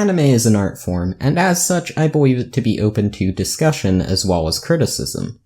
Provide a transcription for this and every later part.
Anime is an art form, and as such, I believe it to be open to discussion as well as criticism.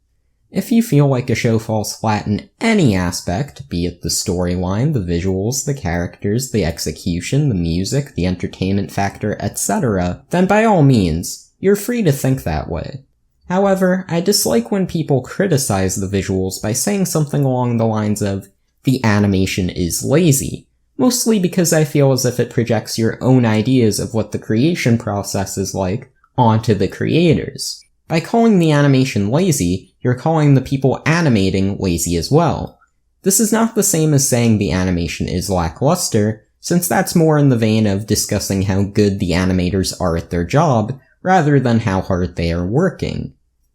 If you feel like a show falls flat in any aspect, be it the storyline, the visuals, the characters, the execution, the music, the entertainment factor, etc., then by all means, you're free to think that way. However, I dislike when people criticize the visuals by saying something along the lines of, the animation is lazy, mostly because I feel as if it projects your own ideas of what the creation process is like onto the creators. By calling the animation lazy, you're calling the people animating lazy as well. This is not the same as saying the animation is lackluster, since that's more in the vein of discussing how good the animators are at their job, rather than how hard they are working.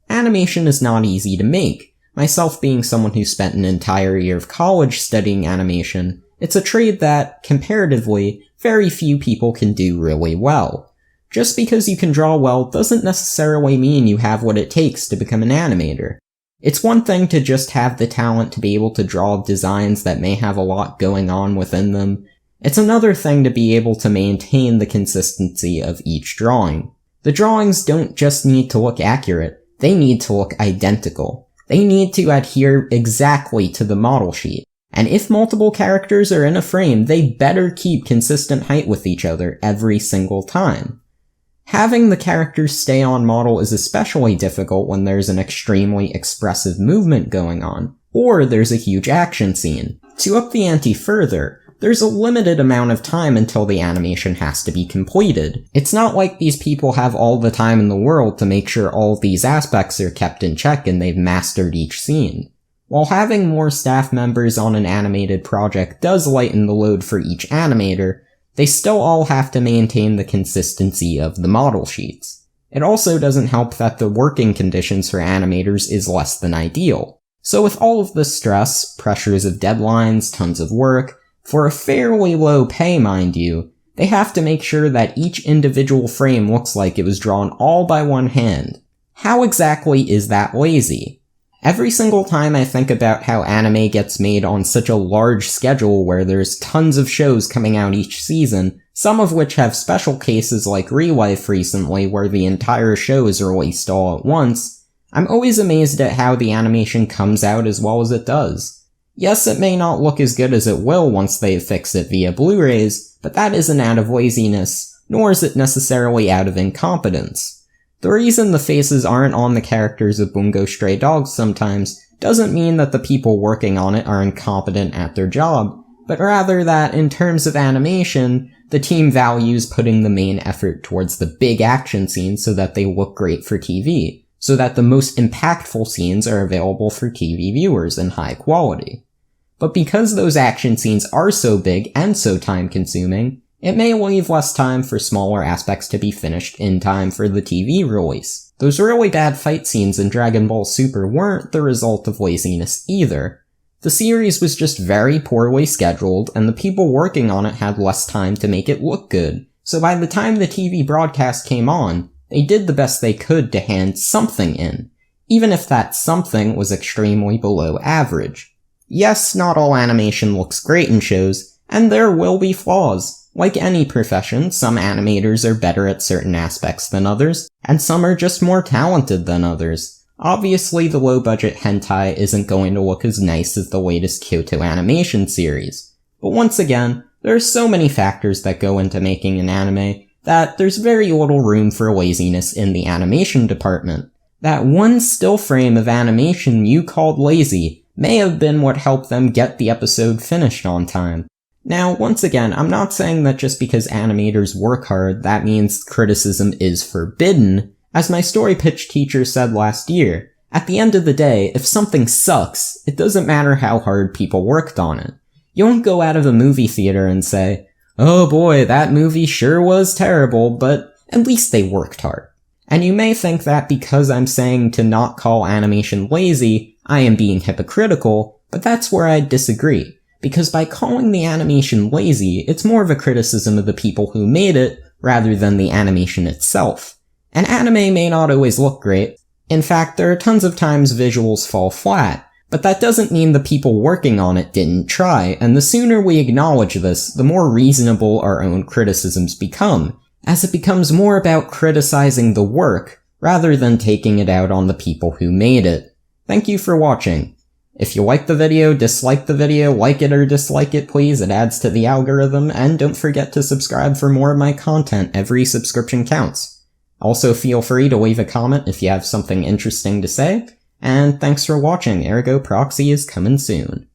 Animation is not easy to make. Myself being someone who spent an entire year of college studying animation, it's a trade that, comparatively, very few people can do really well. Just because you can draw well doesn't necessarily mean you have what it takes to become an animator. It's one thing to just have the talent to be able to draw designs that may have a lot going on within them. It's another thing to be able to maintain the consistency of each drawing. The drawings don't just need to look accurate, they need to look identical. They need to adhere exactly to the model sheet. And if multiple characters are in a frame, they better keep consistent height with each other every single time. Having the characters stay on model is especially difficult when there's an extremely expressive movement going on, or there's a huge action scene. To up the ante further, there's a limited amount of time until the animation has to be completed. It's not like these people have all the time in the world to make sure all these aspects are kept in check and they've mastered each scene. While having more staff members on an animated project does lighten the load for each animator, they still all have to maintain the consistency of the model sheets. It also doesn't help that the working conditions for animators is less than ideal. So with all of the stress, pressures of deadlines, tons of work, for a fairly low pay mind you, they have to make sure that each individual frame looks like it was drawn all by one hand. How exactly is that lazy? Every single time I think about how anime gets made on such a large schedule where there's tons of shows coming out each season, some of which have special cases like Relife recently where the entire show is released all at once, I'm always amazed at how the animation comes out as well as it does. Yes, it may not look as good as it will once they fix it via Blu-rays, but that isn't out of laziness, nor is it necessarily out of incompetence. The reason the faces aren't on the characters of Bungo Stray Dogs sometimes doesn't mean that the people working on it are incompetent at their job, but rather that, in terms of animation, the team values putting the main effort towards the big action scenes so that they look great for TV, so that the most impactful scenes are available for TV viewers in high quality. But because those action scenes are so big and so time-consuming, it may leave less time for smaller aspects to be finished in time for the TV release. Those really bad fight scenes in Dragon Ball Super weren't the result of laziness either. The series was just very poorly scheduled, and the people working on it had less time to make it look good, so by the time the TV broadcast came on, they did the best they could to hand something in, even if that something was extremely below average. Yes, not all animation looks great in shows, and there will be flaws. Like any profession, some animators are better at certain aspects than others, and some are just more talented than others. Obviously, the low-budget hentai isn't going to look as nice as the latest Kyoto animation series. But once again, there are so many factors that go into making an anime that there's very little room for laziness in the animation department. That one still frame of animation you called lazy may have been what helped them get the episode finished on time. Now, once again, I'm not saying that just because animators work hard, that means criticism is forbidden. As my story pitch teacher said last year, at the end of the day, if something sucks, it doesn't matter how hard people worked on it. You won't go out of a movie theater and say, oh boy, that movie sure was terrible, but at least they worked hard. And you may think that because I'm saying to not call animation lazy, I am being hypocritical, but that's where I disagree. Because by calling the animation lazy, it's more of a criticism of the people who made it, rather than the animation itself. An anime may not always look great. In fact, there are tons of times visuals fall flat, but that doesn't mean the people working on it didn't try, and the sooner we acknowledge this, the more reasonable our own criticisms become, as it becomes more about criticizing the work rather than taking it out on the people who made it. Thank you for watching. If you like the video, dislike the video, like it or dislike it please, it adds to the algorithm, and don't forget to subscribe for more of my content. Every subscription counts. Also feel free to leave a comment if you have something interesting to say, and thanks for watching. Ergo Proxy is coming soon.